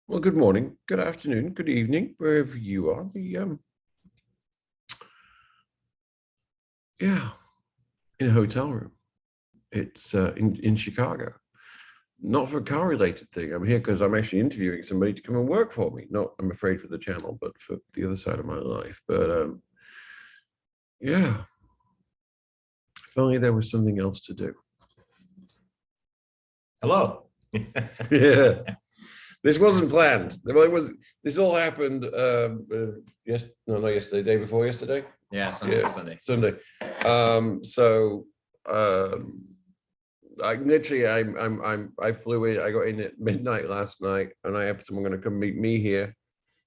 Well, good morning, good afternoon, good evening, wherever you are. Yeah, in a hotel room. It's in Chicago. Not for a car related thing. I'm here because I'm actually interviewing somebody to come and work for me. Not, I'm afraid, for the channel, but for the other side of my life. But yeah, if only there was something else to do. Hello. Yeah, this wasn't planned. Well, it was. This all happened. Yes, no, not yesterday. Day before yesterday. Yeah, Sunday. Yeah, Sunday. Sunday. So I literally I flew in. I got in at midnight last night, and I have someone going to come meet me here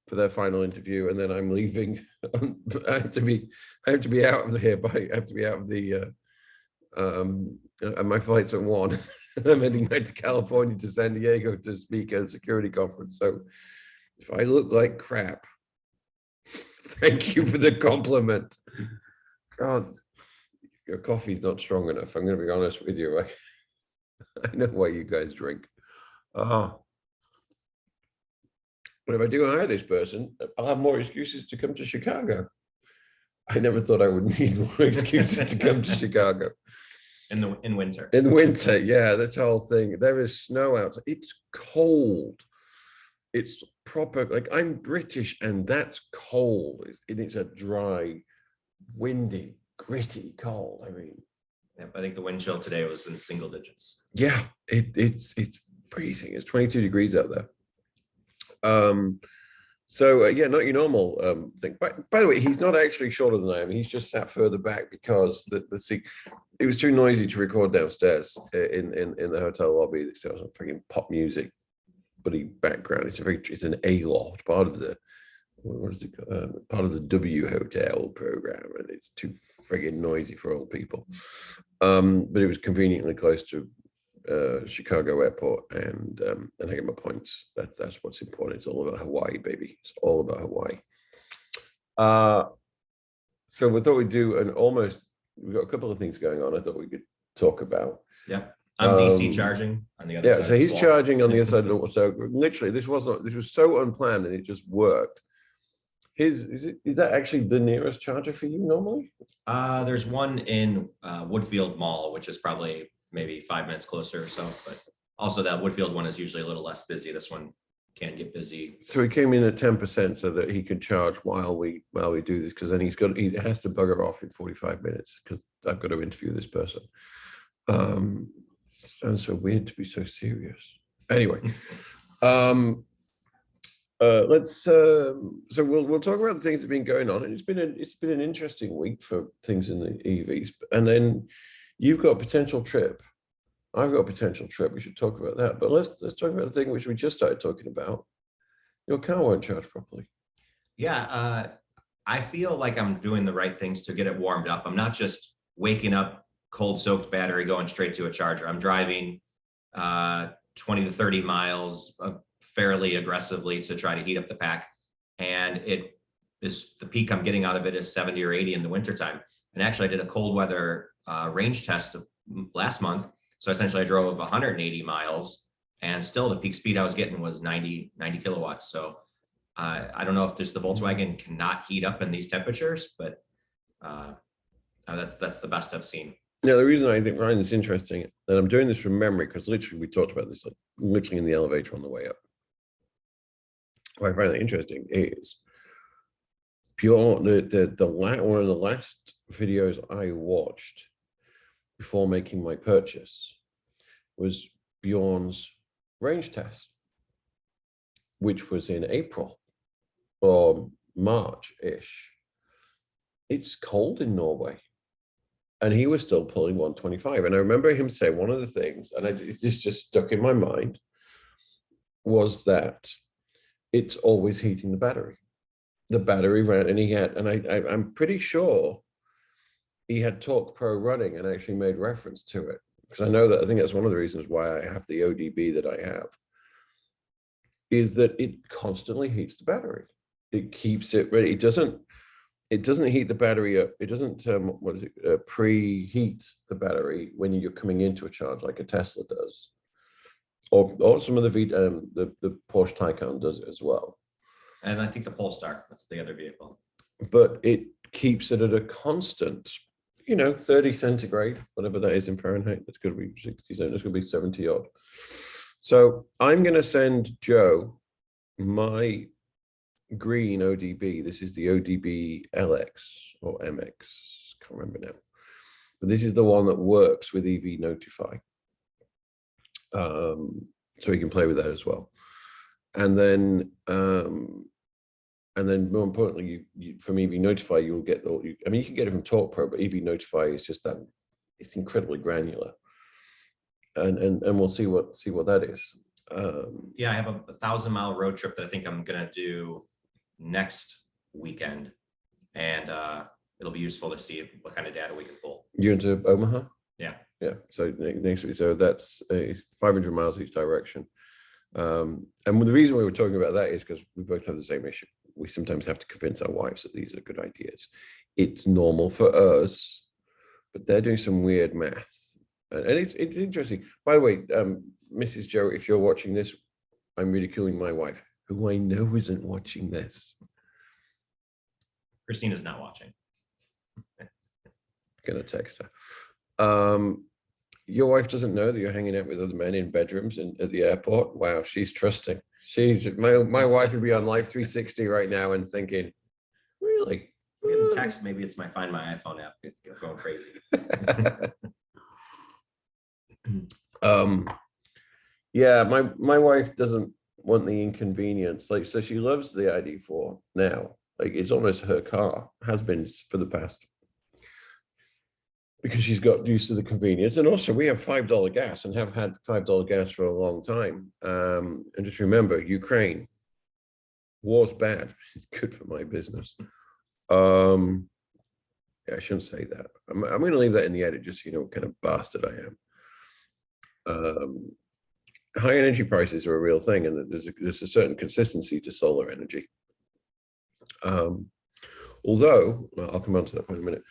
for their final interview, and then I'm leaving. I have to be out of here by. I have to be out of the. And my flight's at 1. I'm heading back to California to San Diego to speak at a security conference. So if I look like crap, thank you for the compliment. God, your coffee's not strong enough. I'm going to be honest with you. I know why you guys drink. But if I do hire this person, I'll have more excuses to come to Chicago. I never thought I would need more excuses to come to Chicago. In winter. In winter, yeah, that's the whole thing. There is snow outside. It's cold. It's proper, like, I'm British and that's cold. It's a dry, windy, gritty cold. I mean, yeah, I think the wind chill today was in single digits. Yeah, it's freezing. It's 22 degrees out there. So yeah, not your normal thing. By the way, he's not actually shorter than I am. He's just sat further back because it was too noisy to record downstairs in the hotel lobby. There's some freaking pop music, buddy background. It's an A-loft, part of the part of the W Hotel program, and it's too friggin' noisy for old people. But it was conveniently close to Chicago Airport, and I get my points. That's what's important. It's all about Hawaii, baby. It's all about Hawaii. So we thought we'd do we've got a couple of things going on. I thought we could talk about. Yeah, I'm DC charging on the other side. Yeah, so he's charging on the other side of the wall. So literally, this was so unplanned, and it just worked. Is that actually the nearest charger for you normally? There's one in Woodfield Mall, which is probably maybe 5 minutes closer or so, but also that Woodfield one is usually a little less busy. This one can get busy. So he came in at 10% so that he could charge while we do this, because then he has to bugger off in 45 minutes because I've got to interview this person. Sounds so weird to be so serious. Anyway, let's so we'll talk about the things that have been going on, and it's been an interesting week for things in the EVs. And then you've got a potential trip. I've got a potential trip. We should talk about that. But let's talk about the thing which we just started talking about. Your car won't charge properly. Yeah, I feel like I'm doing the right things to get it warmed up. I'm not just waking up, cold soaked battery, going straight to a charger. I'm driving 20 to 30 miles fairly aggressively to try to heat up the pack. And the peak I'm getting out of it is 70 or 80 in the wintertime. And actually I did a cold weather range test last month. So essentially I drove 180 miles and still the peak speed I was getting was 90 kilowatts. So I don't know if the Volkswagen cannot heat up in these temperatures, but that's the best I've seen. Now, the reason I think, Ryan, is interesting, and I'm doing this from memory because literally we talked about this literally in the elevator on the way up. What I find that interesting is one of the last videos I watched before making my purchase was Bjorn's range test, which was in April or March-ish. It's cold in Norway. And he was still pulling 125. And I remember him saying one of the things, and it's just stuck in my mind, was that it's always heating the battery. The battery ran, and I'm pretty sure he had Torque Pro running and actually made reference to it. Because I think that's one of the reasons why I have the ODB that I have, is that it constantly heats the battery. It keeps it ready. It doesn't heat the battery up. It doesn't preheat the battery when you're coming into a charge like a Tesla does. or some of the Porsche Taycan does it as well. And I think the Polestar, that's the other vehicle. But it keeps it at a constant, 30 centigrade, whatever that is in Fahrenheit. That's going to be 60, that's going to be 70 odd. So I'm going to send Joe my green ODB. This is the ODB LX or MX, can't remember now. But this is the one that works with EV Notify. So you can play with that as well. And then more importantly, from EV Notify, you'll get you can get it from Talk Pro, but EV Notify is just that, it's incredibly granular. And we'll see what that is. Yeah, I have a 1,000-mile road trip that I think I'm gonna do next weekend, and it'll be useful to see what kind of data we can pull. You're into Omaha? Yeah. Yeah. So next week, so that's 500 miles each direction. And the reason we were talking about that is because we both have the same issue. We sometimes have to convince our wives that these are good ideas. It's normal for us, but they're doing some weird maths. And it's interesting. By the way, Mrs. Joe, if you're watching this, I'm ridiculing my wife, who I know isn't watching this. Christina's not watching. Gonna text her. Your wife doesn't know that you're hanging out with other men in bedrooms at the airport. Wow, she's trusting. My wife would be on Live 360 right now and thinking, really? Getting text, maybe it's my Find My iPhone app going crazy. Yeah, my wife doesn't want the inconvenience. So she loves the ID4 now. It's almost her car, has been for the past, because she's got used to the convenience. And also we have $5 gas and have had $5 gas for a long time. And just remember, Ukraine, war's bad. It's good for my business. Yeah, I shouldn't say that. I'm going to leave that in the edit just so you know what kind of bastard I am. High energy prices are a real thing, and there's a certain consistency to solar energy. Although, I'll come on to that in a minute.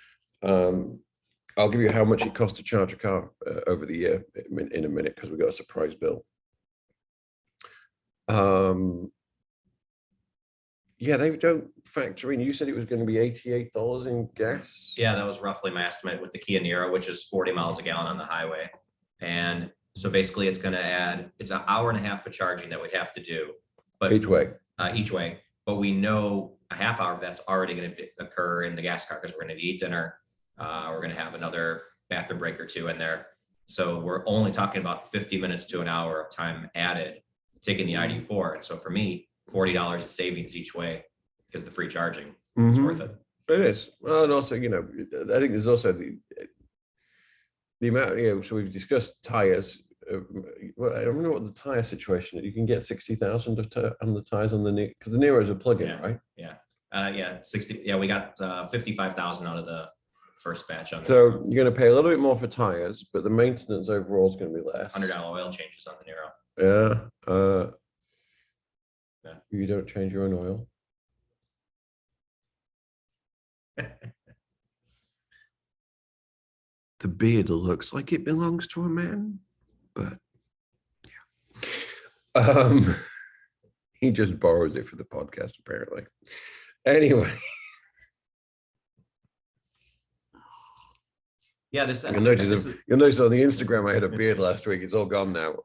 I'll give you how much it costs to charge a car over the year in a minute, because we've got a surprise bill. Yeah, they don't factor in. You said it was going to be $88 in gas. Yeah, that was roughly my estimate with the Kia Niro, which is 40 miles a gallon on the highway. And so basically it's going to add, it's an hour and a half of charging that we'd have to do. But Each way. Each way. But we know a half hour of that's already going to occur in the gas car, because we're going to eat dinner. We're going to have another bathroom break or two in there. So we're only talking about 50 minutes to an hour of time added, taking the ID4. And so for me, $40 of savings each way, because the free charging is worth it. It is. Well, and also, I think there's also the amount, so we've discussed tires. Well, I don't know what the tire situation is. You can get 60,000 on the tires on the Niro, because the Niro is a plug-in, right? Yeah. 60. Yeah, we got 55,000 out of the first batch on. So you're going to pay a little bit more for tires, but the maintenance overall is going to be less. $100 oil changes on the Niro. Yeah. You don't change your own oil. The beard looks like it belongs to a man, but yeah. He just borrows it for the podcast, apparently. Anyway. Yeah, you'll notice on the Instagram I had a beard last week. It's all gone now.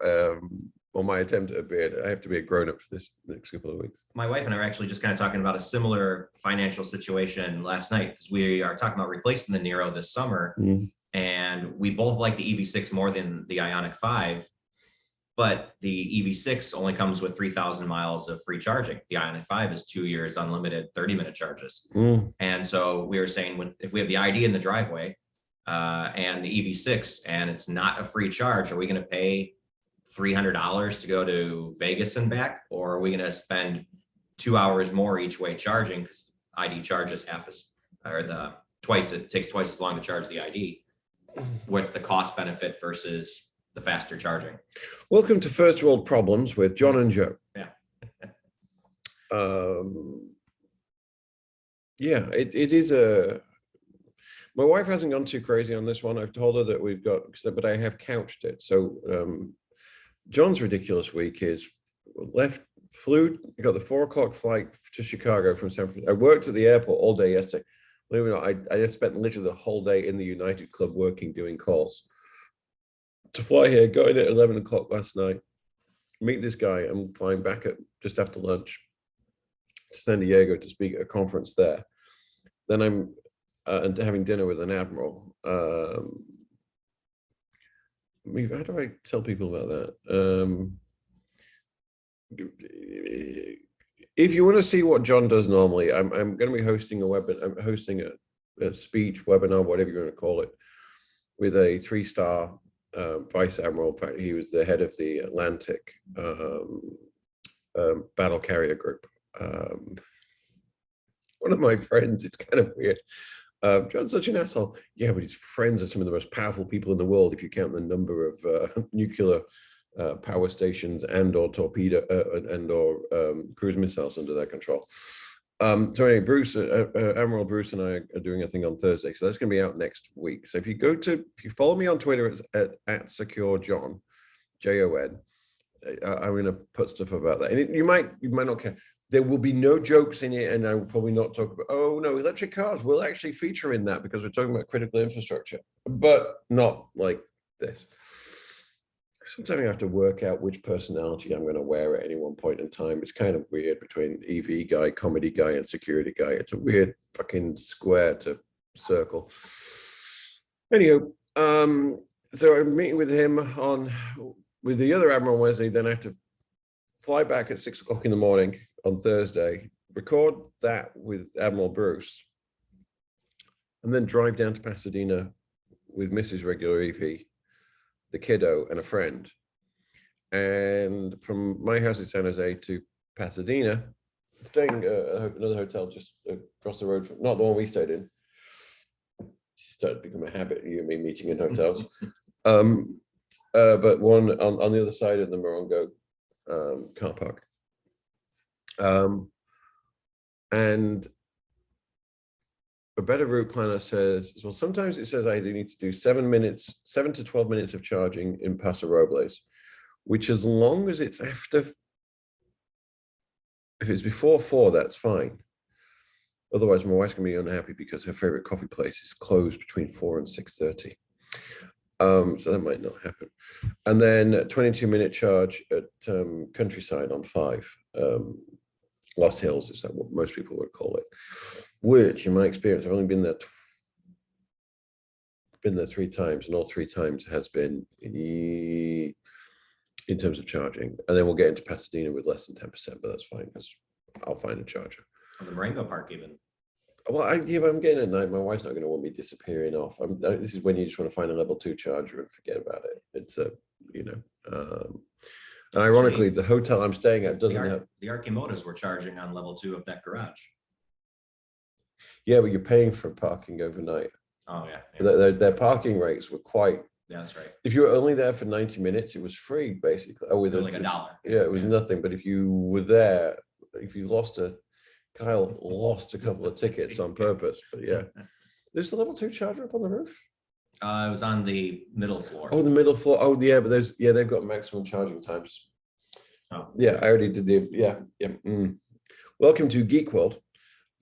On my attempt at a beard, I have to be a grown-up for this next couple of weeks. My wife and I are actually just kind of talking about a similar financial situation last night, because we are talking about replacing the Niro this summer. And we both like the EV6 more than the Ioniq 5, but the EV6 only comes with 3,000 miles of free charging. The Ioniq 5 is 2 years unlimited 30-minute charges. And so we were saying, if we have the ID in the driveway and the EV6 and it's not a free charge, are we going to pay $300 to go to Vegas and back, or are we going to spend 2 hours more each way charging, because ID charges it takes twice as long to charge the ID? What's the cost benefit versus the faster charging? Welcome to First World Problems with John and Joe. Yeah. Yeah, it is my wife hasn't gone too crazy on this one. I've told her that we've got, but I have couched it. So John's ridiculous week is got the 4 o'clock flight to Chicago from San Francisco. I worked at the airport all day yesterday. Believe it or not, I just spent literally the whole day in the United Club working, doing calls. To fly here, got in at 11 o'clock last night, meet this guy. I'm flying back at just after lunch to San Diego to speak at a conference there. Then I'm and having dinner with an admiral. How do I tell people about that? If you want to see what John does normally, I'm going to be hosting a speech webinar, whatever you're going to call it, with a 3-star vice admiral. In fact, he was the head of the Atlantic battle carrier group. One of my friends, it's kind of weird. John's such an asshole. Yeah, but his friends are some of the most powerful people in the world if you count the number of nuclear power stations and or torpedo and or cruise missiles under their control. So anyway, Admiral Bruce and I are doing a thing on Thursday, so that's going to be out next week. So if you follow me on Twitter at Secure John, Jon, I'm going to put stuff about that, and you might not care. There will be no jokes in it, and I will probably not talk about, oh no, electric cars will actually feature in that because we're talking about critical infrastructure, but not like this. Sometimes I have to work out which personality I'm going to wear at any one point in time. It's kind of weird between EV guy, comedy guy, and security guy. It's a weird fucking square to circle. Anyhow, so I'm meeting with him with the other admiral on Wednesday. Then I have to fly back at 6 o'clock in the morning on Thursday, record that with Admiral Bruce, and then drive down to Pasadena with Mrs. Regular Evie, the kiddo, and a friend. And from my house in San Jose to Pasadena, staying another hotel just across the road from, not the one we stayed in. It started to become a habit, you and me meeting in hotels. But one on the other side of the Morongo car park. And a better route planner says, well, sometimes it says I need to do 7 to 12 minutes of charging in Paso Robles, which as long as it's if it's before 4, that's fine. Otherwise, my wife's gonna be unhappy because her favorite coffee place is closed between 4 and 6:30. So that might not happen. And then a 22-minute charge at Countryside on 5. Lost Hills is that what most people would call it, which in my experience, I've only been there 3 times, and all 3 times has been in terms of charging. And then we'll get into Pasadena with less than 10%, but that's fine because I'll find a charger. On the Marengo Park even. Well, I'm getting at night. My wife's not going to want me disappearing off. This is when you just want to find a level 2 charger and forget about it. It's and ironically, the hotel I'm staying at doesn't have. The Archimotas were charging on level 2 of that garage. Yeah, but you're paying for parking overnight. Oh yeah. Their parking rates were quite. Yeah, that's right. If you were only there for 90 minutes, it was free basically. Oh, with like $1. Yeah, it was nothing. But if you were there, if you Kyle lost a couple of tickets on purpose. But yeah, there's the level 2 charger up on the roof. It was on the middle floor. Oh, the middle floor. Oh, yeah, but they've got maximum charging times. Oh. Yeah, I already did Welcome to Geek World,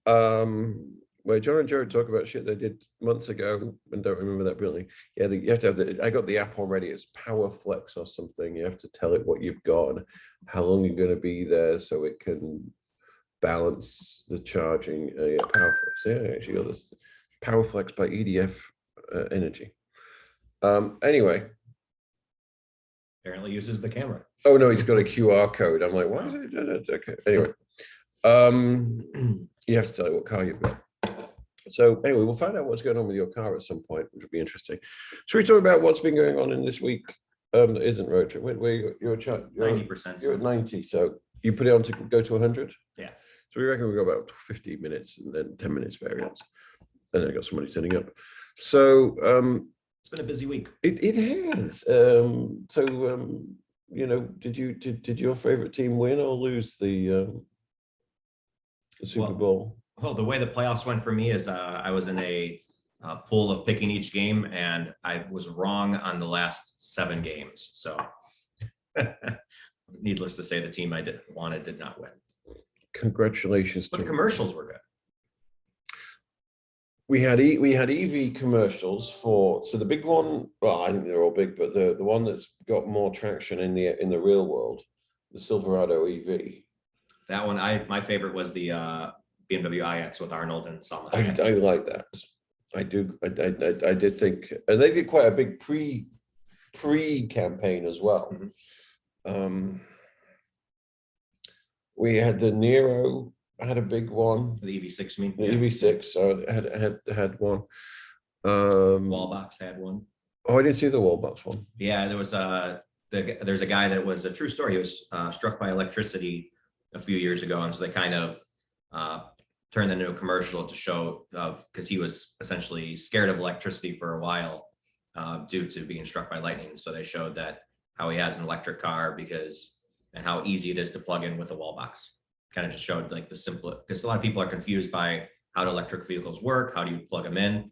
where John and Jared talk about shit they did months ago and don't remember that brilliantly. Yeah, you have to have I got the app already. It's Power Flex or something. You have to tell it what you've got and how long you're going to be there so it can balance the charging. Power Flex. Yeah, I actually got this. Power Flex by EDF Energy. Anyway. Apparently uses the camera. Oh no, he's got a QR code. I'm like, why is it? That's okay. Anyway, you have to tell you what car you've got. So anyway, we'll find out what's going on with your car at some point, which will be interesting. Should we talk about what's been going on in this week that isn't road trip? You're 90%. You're at 90, so you put it on to go to 100? Yeah. So we reckon we've got about 50 minutes and then 10 minutes variance. And I got somebody turning up. So it's been a busy week. It has. Did your favorite team win or lose the Super Bowl? Well, the way the playoffs went for me is I was in a pool of picking each game, and I was wrong on the last 7 games. So Needless to say, the team I wanted did not win. Congratulations But to the commercials were good. We had EV commercials for, so the big one, well, I think they're all big, but the one that's got more traction in the real world, the Silverado EV. That one, my favorite was the BMW iX with Arnold and Salma I Hayek. like that. I do. I did think, and they did quite a big pre campaign as well. We had the Nero. I had a big one. The EV6, you mean? The EV6. So I had one. Wallbox had one. Oh, I didn't see the Wallbox one. Yeah, there was there's a guy that was a true story. He was struck by electricity a few years ago, and so they kind of turned into a commercial to show because he was essentially scared of electricity for a while due to being struck by lightning. So they showed that how he has an electric car and how easy it is to plug in with a wall box. Kind of just showed like the simple, because a lot of people are confused by how do electric vehicles work, how do you plug them in,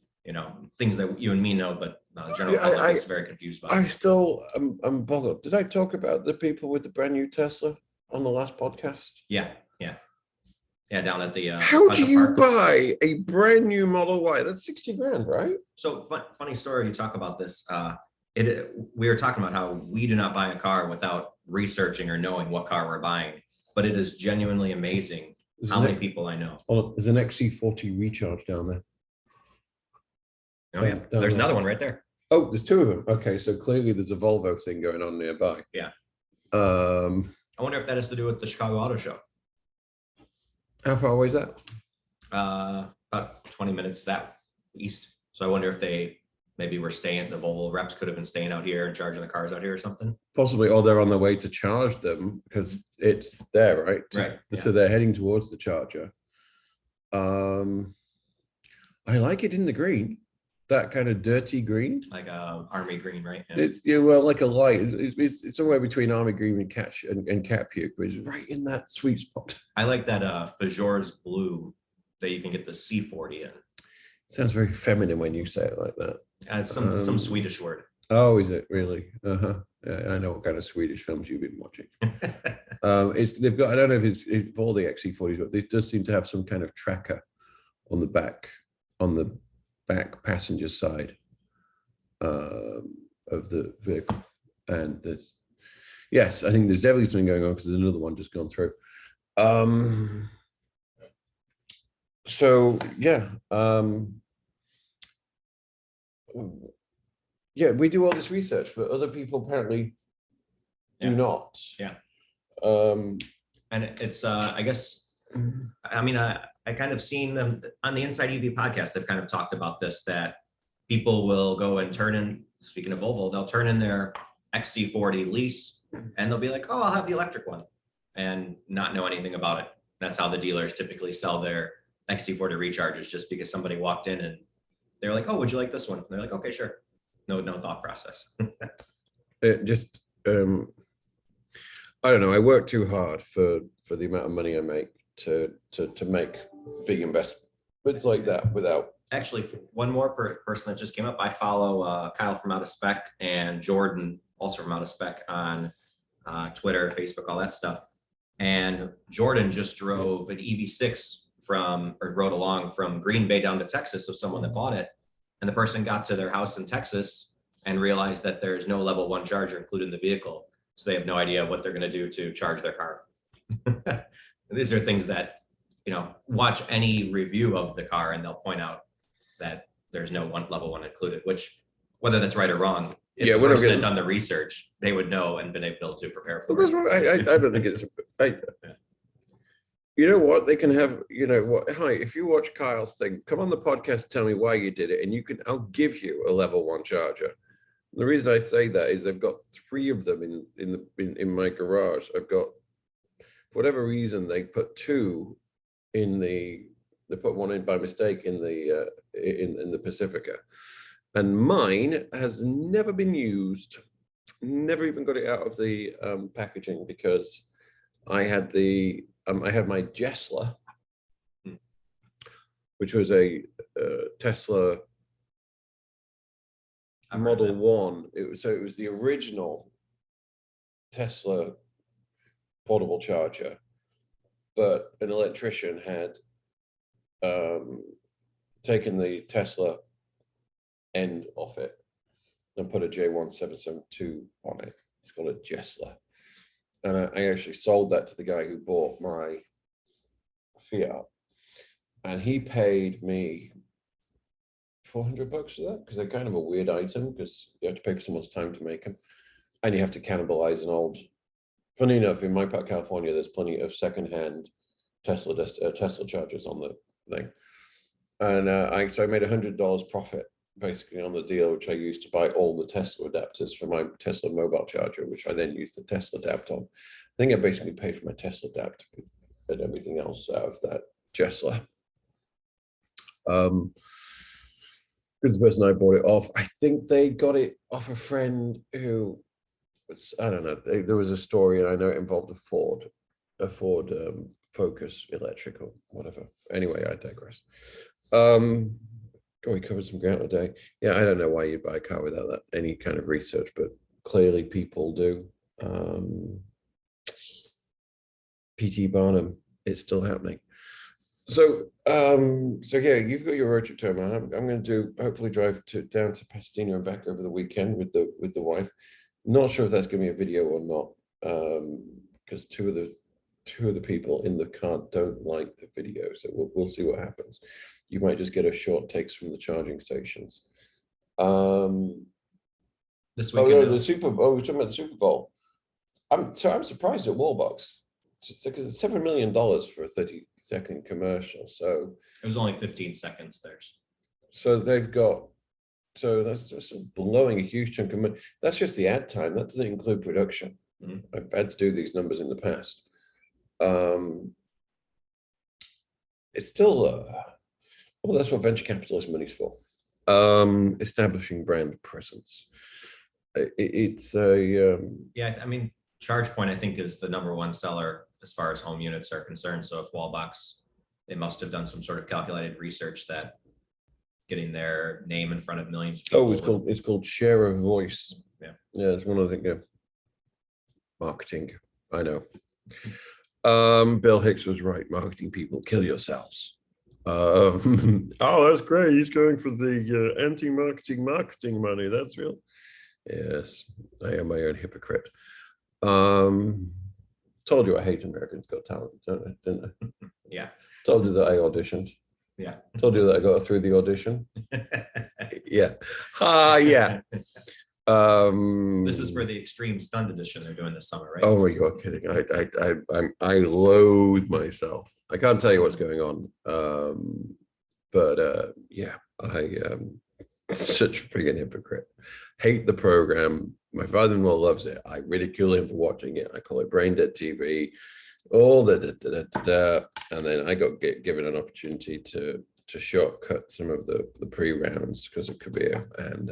things that you and me know, but the general public is very confused by. I'm boggled. Did I talk about the people with the brand new Tesla on the last podcast? Yeah, down at the how do you buy a brand new Model Y? That's 60 grand, right? So funny story, you talk about this. We were talking about how we do not buy a car without researching or knowing what car we're buying, but it is genuinely amazing how many people I know. Oh, there's an XC40 recharge down there. Oh yeah, there's another one right there. Oh, there's two of them. Okay, so clearly there's a Volvo thing going on nearby. Yeah. I wonder if that has to do with the Chicago Auto Show. How far away is that? About 20 minutes that east. So I wonder if they maybe were staying, the Volvo reps could have been staying out here and charging the cars out here or something. Possibly, or they're on their way to charge them because it's there, right? Right. So they're heading towards the charger. I like it in the green, that kind of dirty green. Like army green, right? Yeah. It's well, like a light. It's somewhere between army green and cat puke, but it's right in that sweet spot. I like that Fajor's blue that you can get the C40 in. Sounds very feminine when you say it like that. It's some Swedish word. Oh, is it really? Yeah, I know what kind of Swedish films you've been watching. They've got, I don't know if it's all the XC40s, but they does seem to have some kind of tracker on the back passenger side of the vehicle. And yes, I think there's definitely something going on because there's another one just gone through. So yeah. Yeah, we do all this research, but other people apparently do not. Yeah. And it's I guess, I mean, I kind of seen them on the Inside EV podcast. They've kind of talked about this, that people will go and turn in, speaking of Volvo, they'll turn in their XC40 lease and they'll be like, oh, I'll have the electric one, and not know anything about it. That's how the dealers typically sell their XC40 recharges, just because somebody walked in and they're like, oh, would you like this one? And they're like, okay, sure. No thought process. It just, I don't know. I work too hard for the amount of money I make to make big investments like that without. Actually, one more person that just came up. I follow Kyle from Out of Spec and Jordan also from Out of Spec on Twitter, Facebook, all that stuff. And Jordan just drove an EV6 rode along from Green Bay down to Texas of someone that bought it. And the person got to their house in Texas and realized that there's no level 1 charger included in the vehicle. So they have no idea what they're going to do to charge their car. These are things that, watch any review of the car and they'll point out that there's no level 1 included, which, whether that's right or wrong, if the person had done the research, they would know and been able to prepare for it. I don't think it's. You know what? They can have, hi, if you watch Kyle's thing, come on the podcast, tell me why you did it. And I'll give you a level 1 charger. The reason I say that is I've got 3 of them in my garage. I've got, for whatever reason, they put 2 they put 1 in by mistake in the Pacifica. And mine has never been used, never even got it out of the packaging, because I had I had my Jesla, which was a Tesla Model 1. It was the original Tesla portable charger, but an electrician had taken the Tesla end off it and put a J1772 on it. It's called a Jesla. And I actually sold that to the guy who bought my Fiat. And he paid me $400 for that, because they're kind of a weird item, because you have to pay for someone's time to make them. And you have to cannibalize an old. Funny enough, in my part of California, there's plenty of secondhand Tesla chargers on the thing. And so I made $100 profit basically on the deal, which I used to buy all the Tesla adapters for my Tesla mobile charger, which I then used the Tesla adapt on. I think I basically paid for my Tesla adapt and everything else out of that Jesla. Because the person I bought it off, I think they got it off a friend who was, I don't know, there was a story, and I know it involved a Ford Focus electrical, whatever. Anyway, I digress. We covered some ground today. Yeah, I don't know why you'd buy a car without that any kind of research, but clearly people do. PT Barnum, it's still happening. So yeah, you've got your road trip term. I'm going to hopefully drive down to Pasadena and back over the weekend with the wife. Not sure if that's going to be a video or not, because two of the people in the car don't like the video, so we'll see what happens. You might just get a short takes from the charging stations. This weekend, the Super Bowl. We're talking about the Super Bowl. I'm surprised at Wallbox. It's because it's $7 million for a 30-second commercial. So it was only 15 seconds there. So they've got. So that's just blowing a huge chunk of money. That's just the ad time. That doesn't include production. Mm-hmm. I've had to do these numbers in the past. It's still, well, that's what venture capitalist money's for. Establishing brand presence. It's a yeah. I mean, ChargePoint, I think, is the #1 seller as far as home units are concerned. So if Wallbox, they must have done some sort of calculated research that getting their name in front of millions of people. It's called share of voice. Yeah, it's one of the marketing. I know. Bill Hicks was right. Marketing people, kill yourselves. Oh, that's great. He's going for the anti-marketing money. That's real. Yes, I am my own hypocrite. Told you I hate Americans Got Talent, didn't I? Yeah. Told you that I auditioned. Yeah. Told you that I got through the audition. Yeah. Yeah. This is for the extreme stunt edition they're doing this summer, right? Oh, you're kidding. I loathe myself. I can't tell you what's going on. But yeah, I such a friggin' hypocrite. Hate the program. My father-in-law loves it. I ridicule him for watching it. I call it brain dead TV. All the and then I got given an opportunity to shortcut some of the pre-rounds because of Kabir, and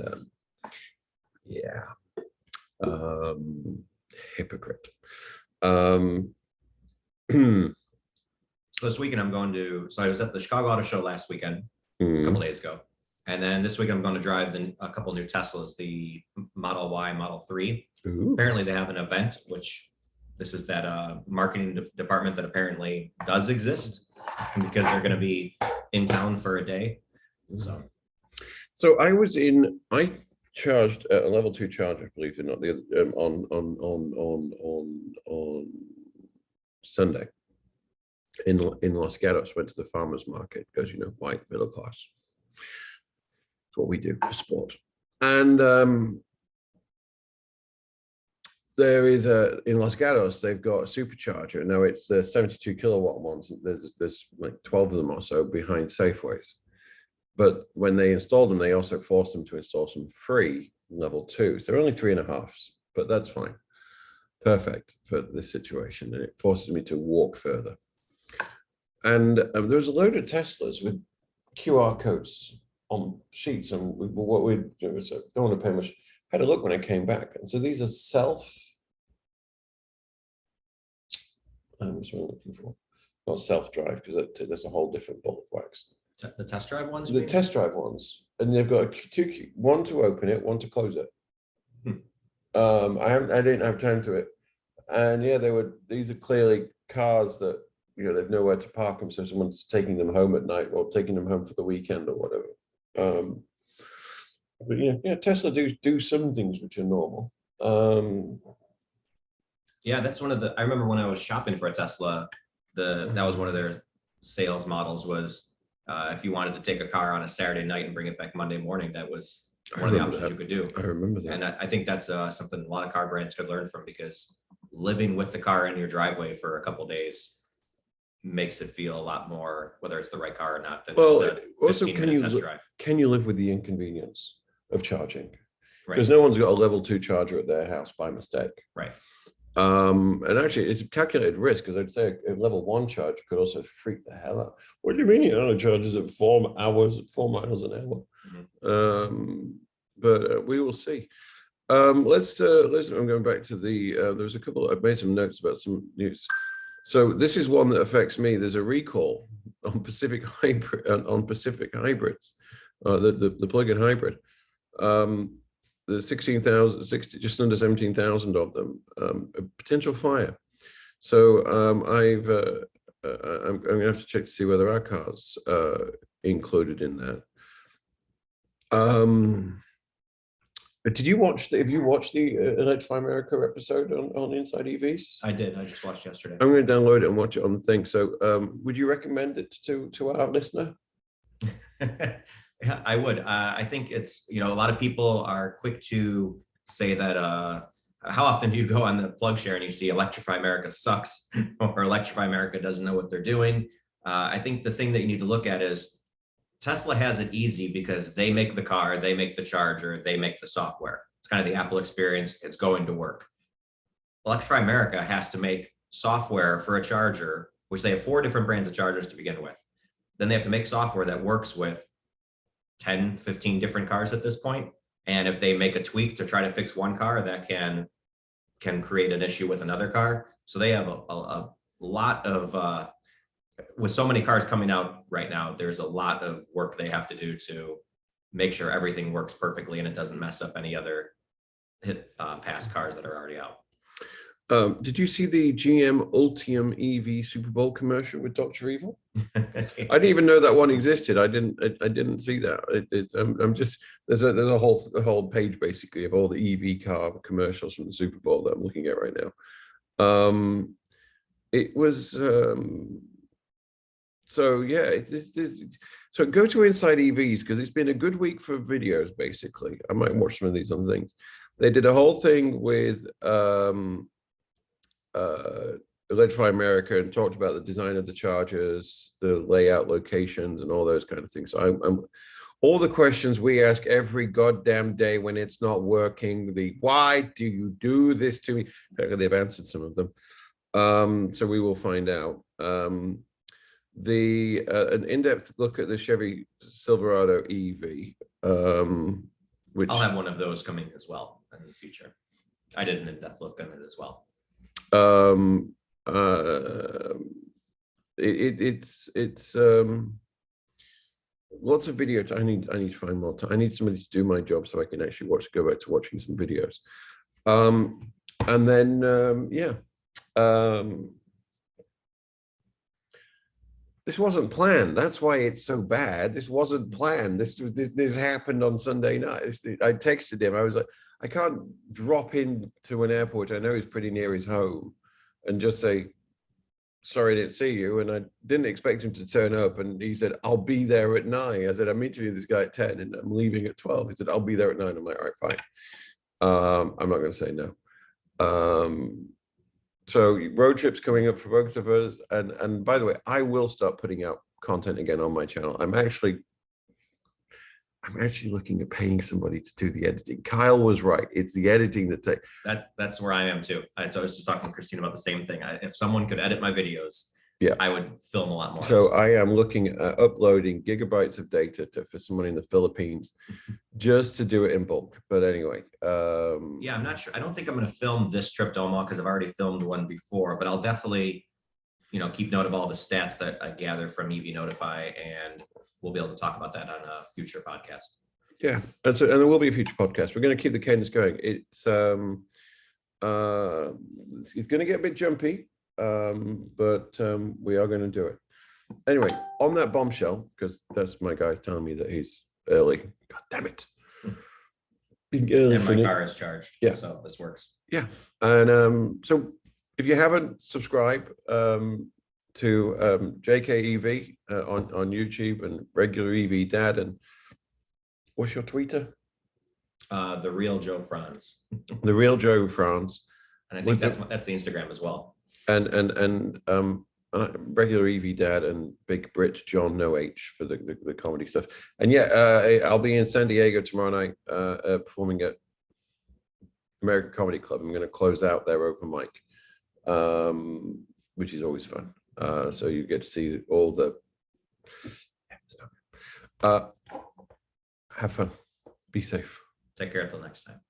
yeah, hypocrite. So this weekend I'm going to. So I was at the Chicago Auto Show last weekend, a couple days ago, and then this week I'm going to drive a couple new Teslas, the Model Y, Model 3. Ooh. Apparently they have an event, which this is that marketing department that apparently does exist, because they're going to be in town for a day. So I charged at a level 2 charger, believe it or not, the other, on Sunday in Los Gatos. Went to the farmers market because, you know, white middle class. That's what we do for sport. And there is in Los Gatos, they've got a supercharger. Now it's the 72 kilowatt ones. There's like 12 of them or so behind Safeways. But when they installed them, they also forced them to install some free level 2. So they're only 3.5s, but that's fine. Perfect for this situation. And it forces me to walk further. And there was a load of Teslas with QR codes on sheets. And what we do is, I don't want to pay much. I had a look when I came back. And so these are that's what I'm looking for. Not self-drive, because there's a whole different ball of wax. The test drive ones? The test drive ones. And they've got one to open it, one to close it. I didn't have time to And yeah, these are clearly cars that, they've nowhere to park them, so someone's taking them home at night or taking them home for the weekend or whatever. But yeah, Tesla do some things which are normal. Yeah, that's I remember when I was shopping for a Tesla, that was one of their sales models was, if you wanted to take a car on a Saturday night and bring it back Monday morning, that was one of the options you could do. I remember that. And I think that's something a lot of car brands could learn from, because living with the car in your driveway for a couple of days makes it feel a lot more, whether it's the right car or not, than just a 15-minute test drive. Can you live with the inconvenience of charging? Right. Because no one's got a level 2 charger at their house by mistake. Right. And actually it's a calculated risk, because I'd say a level 1 charge could also freak the hell out. What do you mean it only charges at 4 miles an hour? Mm-hmm. But we will see. Let's I'm going back to there's a couple, I've made some notes about some news. So this is one that affects me. There's a recall on Pacific Hybrids, the plug-in hybrid. There's 16,000, just under 17,000 of them. A potential fire. So I'm going to have to check to see whether our car's included in that. Did you watch have you watched the Electrify America episode on Inside EVs? I did. I just watched yesterday. I'm going to download it and watch it on the thing. So would you recommend it to our listener? I would. I think it's, a lot of people are quick to say that, how often do you go on the plug share and you see Electrify America sucks or Electrify America doesn't know what they're doing? I think the thing that you need to look at is Tesla has it easy because they make the car, they make the charger, they make the software. It's kind of the Apple experience. It's going to work. Electrify America has to make software for a charger, which they have 4 different brands of chargers to begin with. Then they have to make software that works with 10, 15 different cars at this point. And if they make a tweak to try to fix one car, that can create an issue with another car. So they have a lot of, with so many cars coming out right now, there's a lot of work they have to do to make sure everything works perfectly and it doesn't mess up any other past cars that are already out. Did you see the GM Ultium EV SuperBowl commercial with Dr. Evil? I didn't even know that one existed. I didn't see that. I'm just there's a whole page basically of all the EV car commercials from the Super Bowl that I'm looking at right now. It was so yeah. So go to Inside EVs, because it's been a good week for videos. Basically, I might watch some of these on things. They did a whole thing with Electrify America and talked about the design of the chargers, the layout, locations, and all those kind of things. So I'm all the questions we ask every goddamn day when it's not working. Why do you do this to me? They've answered some of them. So we will find out. An in-depth look at the Chevy Silverado EV, which I'll have one of those coming as well in the future. I did an in-depth look at it as well. It's lots of videos. I need to find more time. I need somebody to do my job so I can actually go back to watching some videos. And then this wasn't planned. That's why it's so bad. This wasn't planned. This happened on Sunday night. I texted him. I was like, I can't drop into an airport I know is pretty near his home and just say, sorry, I didn't see you. And I didn't expect him to turn up. And he said, I'll be there at 9. I said, I'm interviewing this guy at 10 and I'm leaving at 12. He said, I'll be there at 9. I'm like, all right, fine. I'm not going to say no. So road trips coming up for both of us. And by the way, I will start putting out content again on my channel. I'm actually looking at paying somebody to do the editing. Kyle was right. It's the editing that takes. That's where I am too. I was just talking to Christine about the same thing. If someone could edit my videos, yeah, I would film a lot more. So I am looking at uploading gigabytes of data for someone in the Philippines just to do it in bulk. But anyway. Yeah, I'm not sure. I don't think I'm going to film this trip to Omaha because I've already filmed one before, but I'll definitely, keep note of all the stats that I gather from EV Notify, and we'll be able to talk about that on a future podcast. Yeah, and there will be a future podcast. We're going to keep the cadence going. It's It's going to get a bit jumpy, but we are going to do it. Anyway, on that bombshell, because that's my guy telling me that he's early. God damn it. Being early And my car is charged. Yeah. So this works. Yeah. And so if you haven't subscribed to JKEV on YouTube and regular EV Dad, and what's your Twitter? The Real Joe Franz. The Real Joe Franz. And I think that's the Instagram as well. And regular EV Dad and Big Brit John No H for the comedy stuff. And yeah, I'll be in San Diego tomorrow night performing at American Comedy Club. I'm going to close out their open mic, which is always fun. So you get to see all the have fun, be safe. Take care until next time.